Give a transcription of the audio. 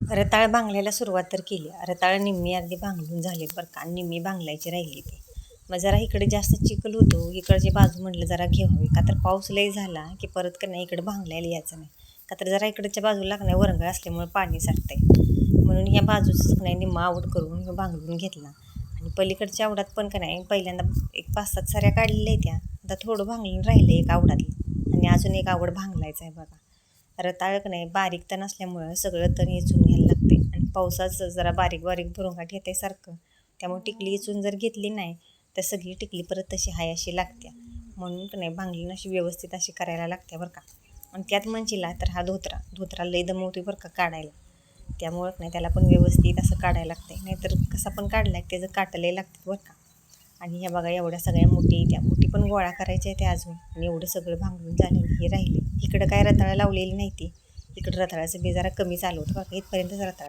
रताळ बांगल्याला सुरुवात तर केली. रताळ निम्मी अगदी बांगलून झाले बरं का, आणि निम्मी बांगलायची राहिली ती. मग जरा इकडे जास्त चिखल होतो, इकडची बाजू म्हटलं जरा घेवावी, का तर पाऊस लई झाला की परत का नाही इकडे भांगलायला यायचं नाही. का तर जरा इकडच्या बाजूला का नाही वरंगळ असल्यामुळे पाणी साठतंय, म्हणून ह्या बाजूचं का नाही निम्मा आवड करून भांगलून घेतला. आणि पलीकडच्या आवडात पण का नाही पहिल्यांदा एक 5-7 साऱ्या काढलेल्या त्या, आता थोडं भांगलून राहिलं एक आवडातलं, आणि अजून एक आवड भांगलायचं आहे बघा. रताळ का नाही बारीक तण असल्यामुळं सगळं तण इचून घ्यायला लागते, आणि पावसाचं जरा बारीक बारीक भुरुंगाट येते सारखं, त्यामुळे टिकली इचून जर घेतली नाही तर सगळी टिकली परत तशी हाय अशी लागते. म्हणून का नाही भांगलीन अशी व्यवस्थित अशी करायला लागते बरं का. आणि त्यात म्हणशीला तर हा धोत्रा लई दमवते बरं का काढायला, त्यामुळं नाही त्याला पण व्यवस्थित असं काढायला लागते, नाहीतर कसा पण काढला त्याचं काटलंही लागते बरं का. आणि ह्या बघा एवढ्या सगळ्या मोठी पण गोळा करायच्या आहे त्या अजून, आणि एवढं सगळं भांगून झालं हे राहिले. इकडं काय रताळं लावलेली नाही ती, इकडं रताळाचं बी जरा कमी चालू होतं बघा, इथपर्यंतच रताळं.